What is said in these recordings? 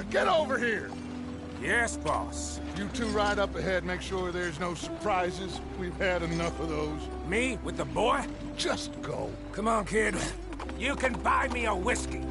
get over here! Yes, boss. You two ride up ahead, make sure there's no surprises. We've had enough of those. Me with the boy? Just go. Come on, kid. You can buy me a whiskey.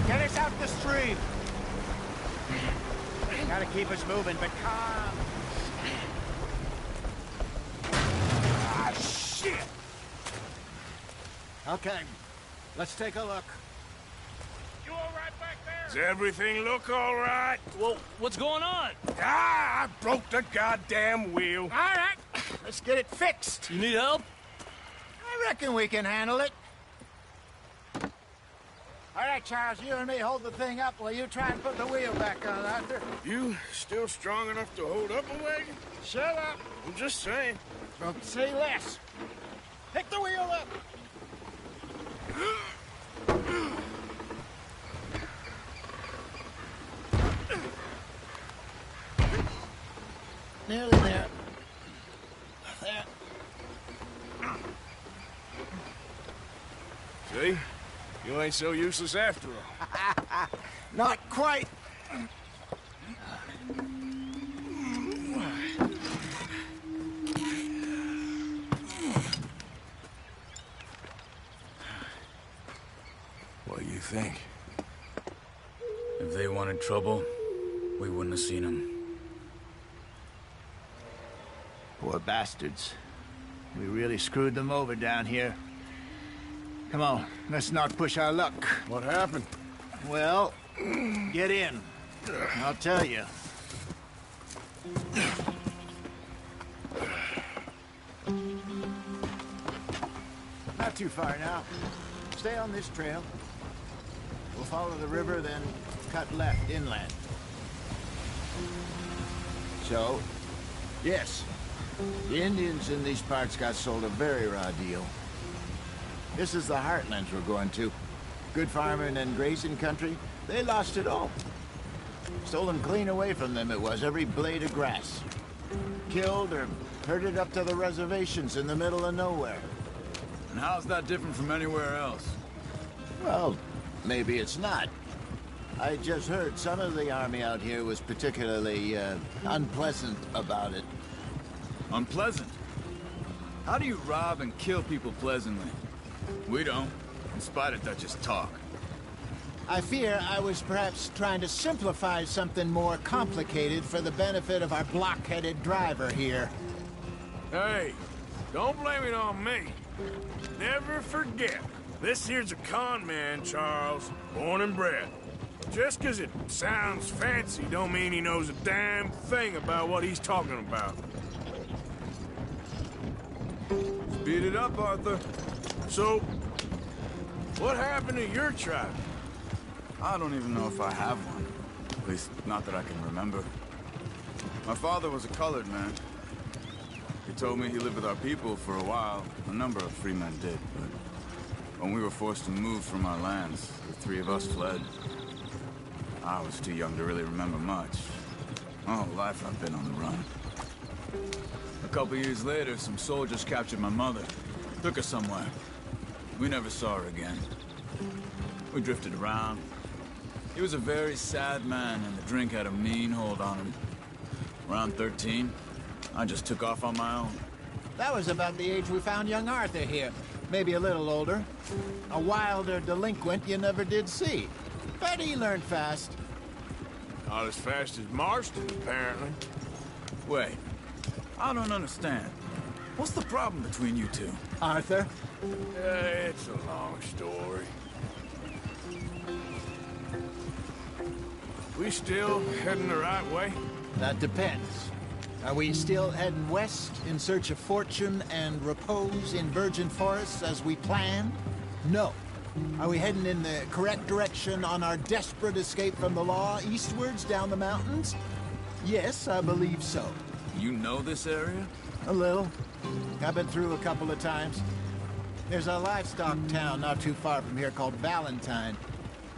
Get us out the stream. Gotta keep us moving, but calm. Ah, shit! Okay, let's take a look. You all right back there? Does everything look all right? Well, what's going on? Ah, I broke the goddamn wheel. All right, let's get it fixed. You need help? I reckon we can handle it. All right, Charles, you and me hold the thing up while you try and put the wheel back on, Arthur. You still strong enough to hold up a wagon? Shut up. I'm just saying. Don't say less. Pick the wheel up. Nearly there. There. See? You ain't so useless after all. Not quite. What do you think? If they wanted trouble, we wouldn't have seen them. Poor bastards. We really screwed them over down here. Come on, let's not push our luck. What happened? Well, get in. I'll tell you. Not too far now. Stay on this trail. We'll follow the river, then cut left inland. So, yes, the Indians in these parts got sold a very raw deal. This is the heartlands we're going to. Good farming and grazing country, they lost it all. Stolen clean away from them it was, every blade of grass. Killed or herded up to the reservations in the middle of nowhere. And how's that different from anywhere else? Well, maybe it's not. I just heard some of the army out here was particularly, unpleasant about it. Unpleasant? How do you rob and kill people pleasantly? We don't, in spite of Dutch's talk. I fear I was perhaps trying to simplify something more complicated for the benefit of our block-headed driver here. Hey, don't blame it on me. Never forget, this here's a con man, Charles, born and bred. Just 'cause it sounds fancy don't mean he knows a damn thing about what he's talking about. Speed it up, Arthur. So, what happened to your tribe? I don't even know if I have one. At least, not that I can remember. My father was a colored man. He told me he lived with our people for a while. A number of free men did, but when we were forced to move from our lands, the three of us fled. I was too young to really remember much. My whole life I've been on the run. A couple years later, some soldiers captured my mother. Took her somewhere. We never saw her again. We drifted around. He was a very sad man, and the drink had a mean hold on him. Around 13, I just took off on my own. That was about the age we found young Arthur here. Maybe a little older. A wilder delinquent you never did see. But he learned fast. Not as fast as Marston, apparently. Wait, I don't understand. What's the problem between you two? Arthur? It's a long story. We still heading the right way? That depends. Are we still heading west in search of fortune and repose in virgin forests as we planned? No. Are we heading in the correct direction on our desperate escape from the law eastwards down the mountains? Yes, I believe so. You know this area? A little. I've been through a couple of times. There's a livestock town not too far from here called Valentine.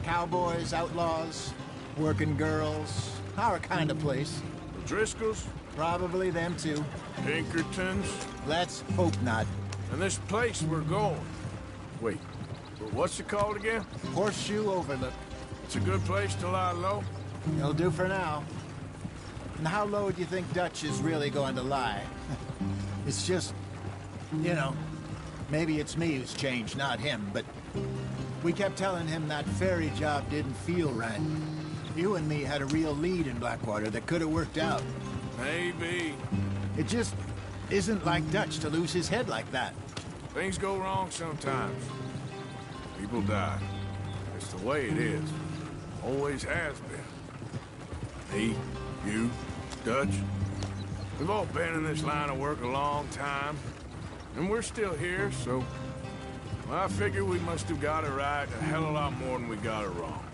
Cowboys, outlaws, working girls, our kind of place. The Driscolls? Probably them too. Pinkertons? Let's hope not. And this place we're going. Wait, what's it called again? Horseshoe Overlook. It's a good place to lie low? It'll do for now. And how low do you think Dutch is really going to lie? It's just, you know, maybe it's me who's changed, not him, but we kept telling him that ferry job didn't feel right. You and me had a real lead in Blackwater that could have worked out. Maybe. It just isn't like Dutch to lose his head like that. Things go wrong sometimes. People die. It's the way it is. Always has been. Me, you, Dutch. We've all been in this line of work a long time. And we're still here, so... well, I figure we must have got it right a hell of a lot more than we got it wrong.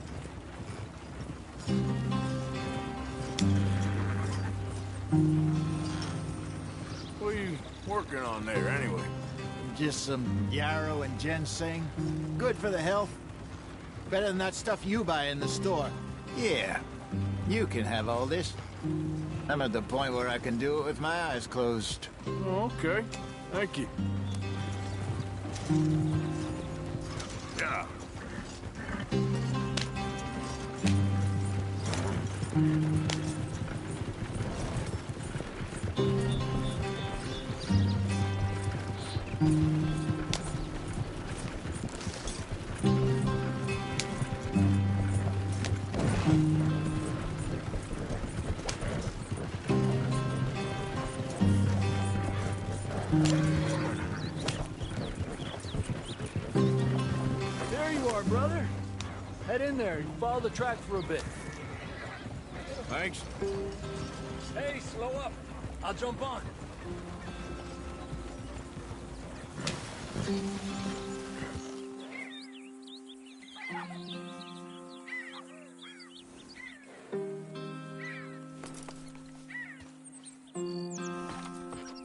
What are you working on there, anyway? Just some yarrow and ginseng. Good for the health. Better than that stuff you buy in the store. Yeah, you can have all this. I'm at the point where I can do it with my eyes closed. Oh, okay. Thank you. Yeah. There you are, brother. Head in there and follow the track for a bit. Thanks. Hey, slow up. I'll jump on.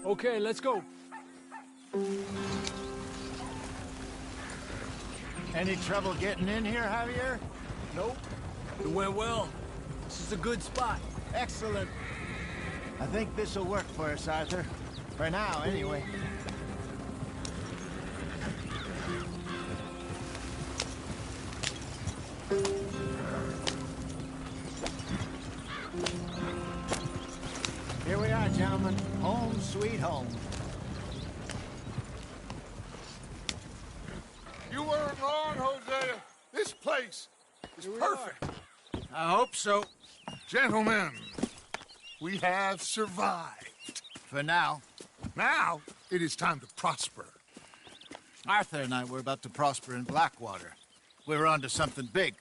Okay, let's go. Any trouble getting in here, Javier? Nope. It went well. This is a good spot. Excellent. I think this'll work for us, Arthur. For now, anyway. Here we are, gentlemen. Home sweet home. You weren't wrong, Hosea. This place is perfect. I hope so. Gentlemen, we have survived. For now. Now, it is time to prosper. Arthur and I were about to prosper in Blackwater. We were on to something big.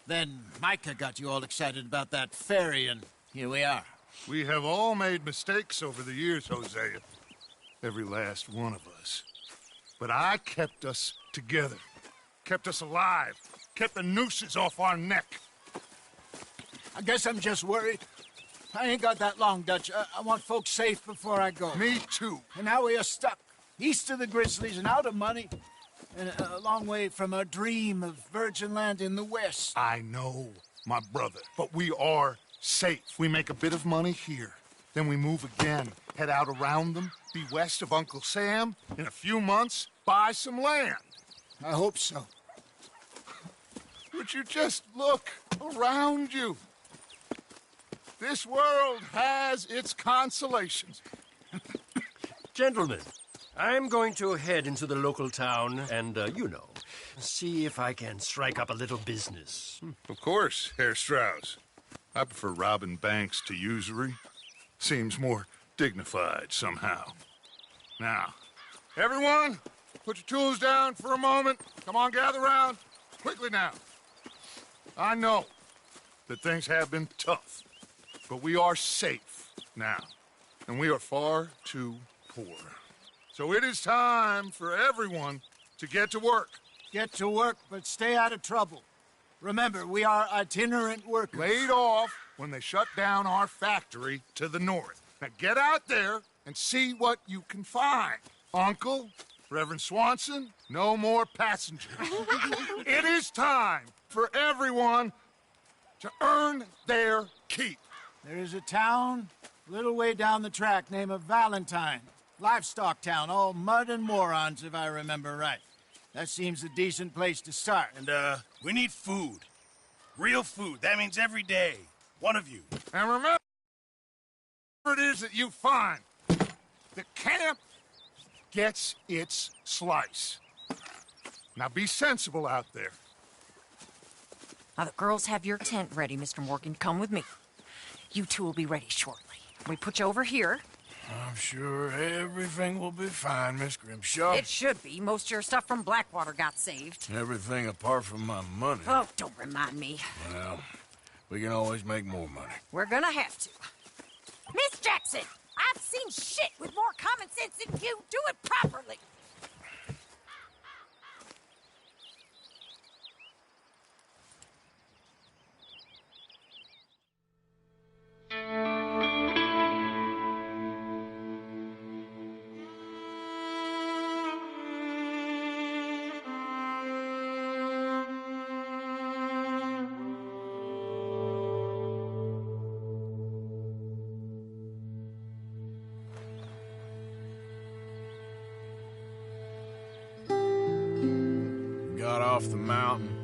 Then Micah got you all excited about that ferry, and here we are. We have all made mistakes over the years, Hosea. Every last one of us. But I kept us together. Kept us alive. Kept the nooses off our neck. I guess I'm just worried. I ain't got that long, Dutch. I want folks safe before I go. Me too. And now we are stuck, east of the Grizzlies and out of money, and a long way from our dream of virgin land in the west. I know, my brother, but we are safe. We make a bit of money here. Then we move again, head out around them, be west of Uncle Sam. In a few months, buy some land. I hope so. Would you just look around you? This world has its consolations. Gentlemen, I'm going to head into the local town and, see if I can strike up a little business. Of course, Herr Strauss. I prefer robbing banks to usury. Seems more dignified somehow. Now, everyone, put your tools down for a moment. Come on, gather round. Quickly now. I know that things have been tough, but we are safe now. and we are far too poor. So it is time for everyone to get to work. Get to work, but stay out of trouble. Remember, we are itinerant workers. Laid off when they shut down our factory to the north. Now get out there and see what you can find. Uncle, Reverend Swanson, no more passengers. It is time for everyone to earn their keep. There is a town a little way down the track named Valentine. Livestock town, all mud and morons, if I remember right. That seems a decent place to start. And, we need food. Real food. That means every day. One of you. And remember what it is that you find. The camp gets its slice. Now be sensible out there. Now, the girls have your tent ready, Mr. Morgan. Come with me. You two will be ready shortly. We put you over here. I'm sure everything will be fine, Miss Grimshaw. It should be. Most of your stuff from Blackwater got saved. Everything apart from my money. Oh, don't remind me. Well, we can always make more money. We're gonna have to. Miss Jackson, I've seen shit with more common sense than you. Do it properly. Got off the mountain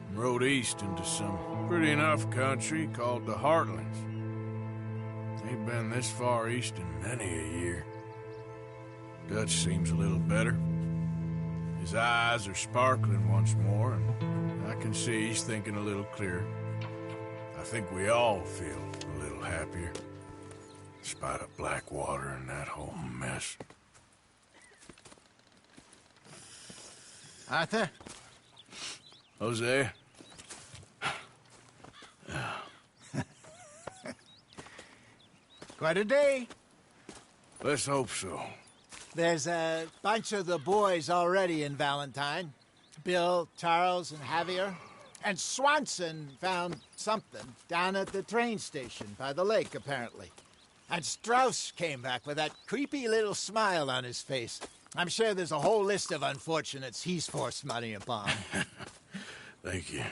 and rode east into some pretty enough country called the Heartlands. Ain't been this far east in many a year. Dutch seems a little better. His eyes are sparkling once more, and I can see he's thinking a little clearer. I think we all feel a little happier, in spite of Blackwater and that whole mess. Arthur? Jose? Quite a day. Let's hope so. There's a bunch of the boys already in Valentine. Bill, Charles, and Javier. And Swanson found something down at the train station by the lake, apparently. And Strauss came back with that creepy little smile on his face. I'm sure there's a whole list of unfortunates he's forced money upon. Thank you.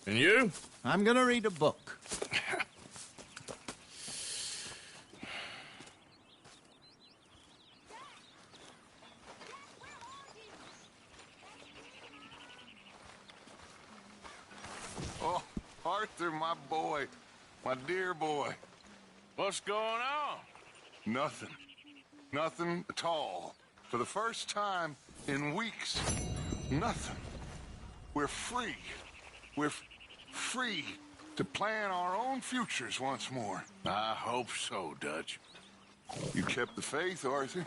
And you? I'm gonna read a book. Oh, Arthur, my boy. My dear boy. What's going on? Nothing. Nothing at all. For the first time in weeks, nothing. We're free. We're free to plan our own futures once more. I hope so, Dutch. You kept the faith, Arthur.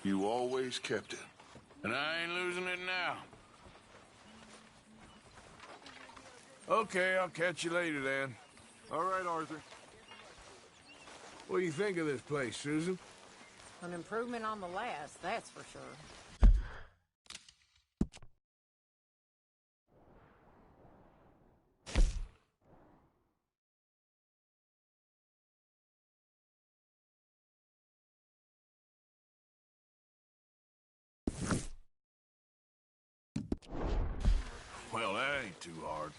You always kept it. And I ain't losing it now. Okay, I'll catch you later, then. All right, Arthur. What do you think of this place, Susan? An improvement on the last, that's for sure. Well, that ain't too hard.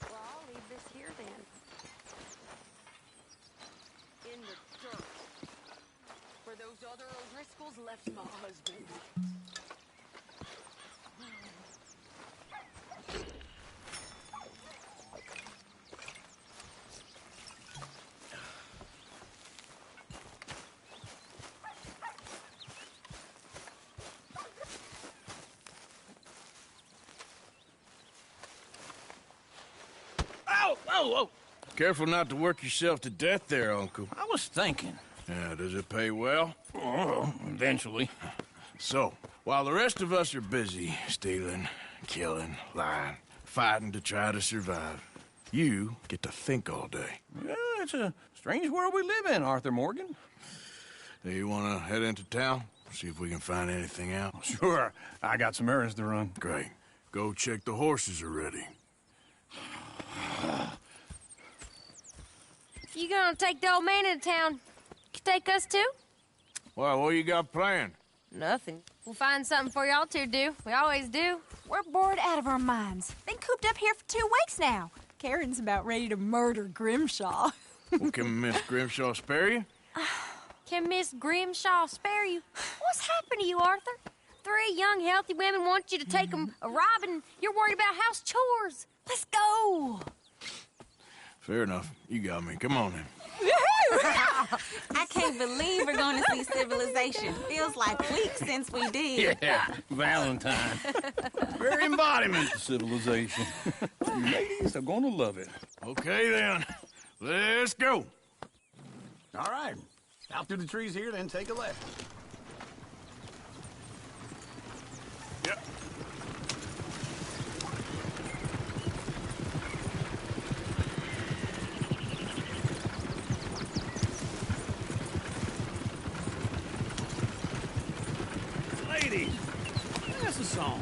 Well, I'll leave this here then. In the dirt. Where those other O'Driscolls left my husband. Whoa! Careful not to work yourself to death there, Uncle. I was thinking. Yeah, does it pay well? Oh, eventually. So, while the rest of us are busy stealing, killing, lying, fighting to try to survive, You get to think all day. Yeah, it's a strange world we live in, Arthur Morgan. Do you want to head into town? See if we can find anything out? Sure. I got some errands to run. Great. Go check the horses are ready. You gonna take the old man into town? You take us too? Well, what you got planned? Nothing. We'll find something for y'all to do. We always do. We're bored out of our minds. Been cooped up here for 2 weeks now. Karen's about ready to murder Grimshaw. Well, can Miss Grimshaw spare you? Can Miss Grimshaw spare you? What's happened to you, Arthur? 3 young, healthy women want you to take them a robbing. You're worried about house chores. Let's go. Fair enough. You got me. Come on then. I can't believe we're going to see civilization. Feels like weeks since we did. Yeah, Valentine. Very embodiment of civilization. You ladies are going to love it. Okay, then. Let's go. All right. Out through the trees here, then take a left. Yep. Ladies, that's a song.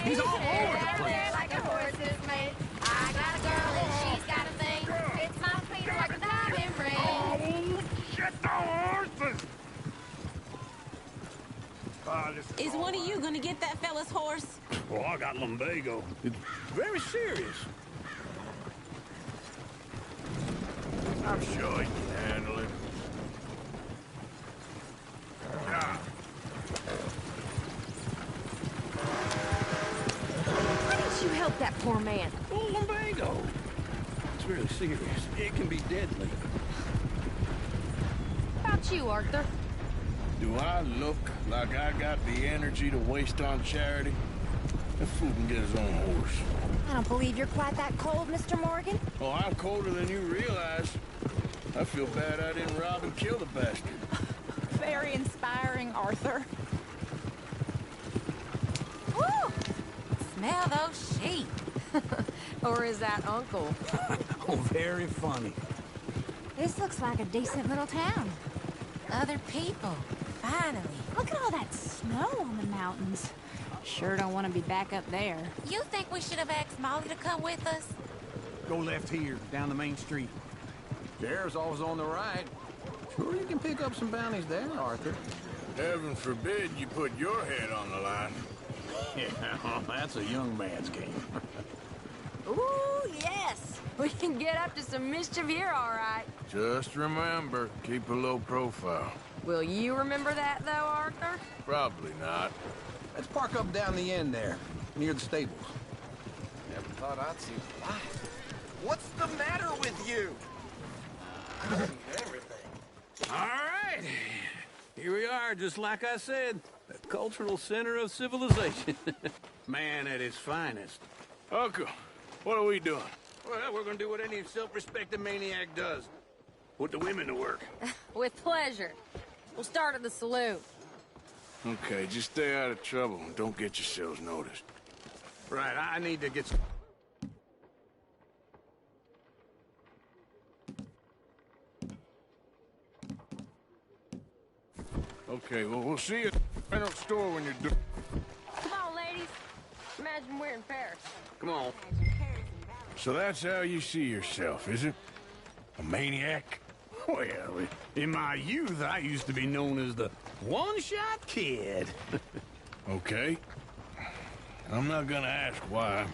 He's all over the place. Like a horse's mate. I got a girl and she's got a thing. It's my feet like a diamond ring. Oh, shit, the horses! Is one of you going to get that fella's horse? Oh, I got lumbago. It's very serious. I'm sure you can handle it. Why didn't you help that poor man? Oh, lumbago. It's really serious. It can be deadly. How about you, Arthur? Do I look like I got the energy to waste on charity? That fool can get his own horse. I don't believe you're quite that cold, Mr. Morgan. Oh, I'm colder than you realize. I feel bad I didn't rob and kill the bastard. Very inspiring, Arthur. Woo! Smell those sheep. Or is that Uncle? Oh, very funny. This looks like a decent little town. Other people. Finally. Look at all that snow on the mountains. Sure don't want to be back up there. You think we should have asked Molly to come with us? Go left here, down the main street. Sheriff's always on the right. Sure you can pick up some bounties there, Arthur. Heaven forbid you put your head on the line. Yeah, that's a young man's game. Ooh, yes. We can get up to some mischief here, all right. Just remember, keep a low profile. Will you remember that, though, Arthur? Probably not. Let's park up down the end there, near the stables. Never thought I'd see life. What's the matter with you? I've seen everything. All right. Here we are, just like I said. The cultural center of civilization. Man at his finest. Uncle, what are we doing? Well, we're gonna do what any self-respecting maniac does. Put the women to work. With pleasure. We'll start at the saloon. Okay, just stay out of trouble and don't get yourselves noticed. Right, I need to get some... Okay, well, we'll see you at the rental store when you're done. Come on, ladies. Imagine we're in Paris. Come on. So that's how you see yourself, is it? A maniac? Well, in my youth, I used to be known as the one-shot kid. Okay. I'm not gonna ask why.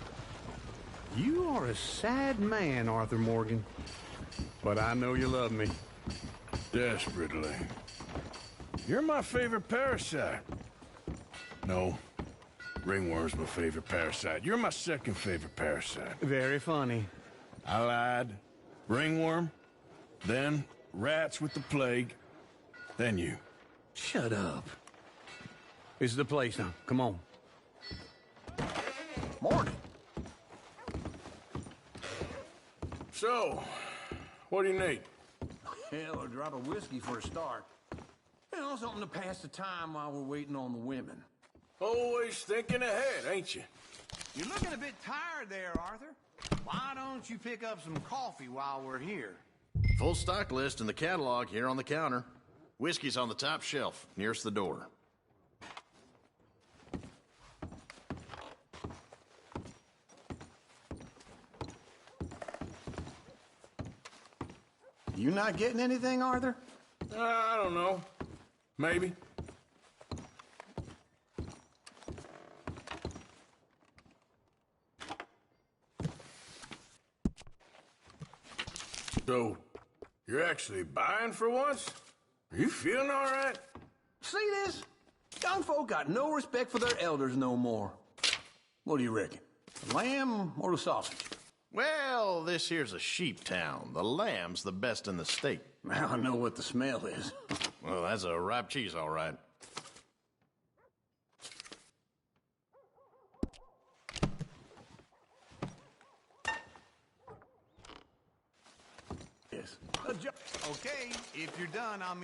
You are a sad man, Arthur Morgan. But I know you love me. Desperately. You're my favorite parasite. No, ringworm's my favorite parasite. You're my second favorite parasite. Very funny. I lied. Ringworm, then rats with the plague, then you. Shut up. This is the place now. Come on. Morning. So, what do you need? Hell, a drop of whiskey for a start. You know, something to pass the time while we're waiting on the women. Always thinking ahead, ain't you? You're looking a bit tired there, Arthur. Why don't you pick up some coffee while we're here? Full stock list in the catalog here on the counter. Whiskey's on the top shelf, nearest the door. You not getting anything, Arthur? I don't know. Maybe. So, you're actually buying for once? Are you feeling all right? See this? Young folk got no respect for their elders no more. What do you reckon? The lamb or the sausage? Well, this here's a sheep town. The lamb's the best in the state. Now I know what the smell is. Well, that's a ripe cheese, all right. Yes. Okay, if you're done, I'll meet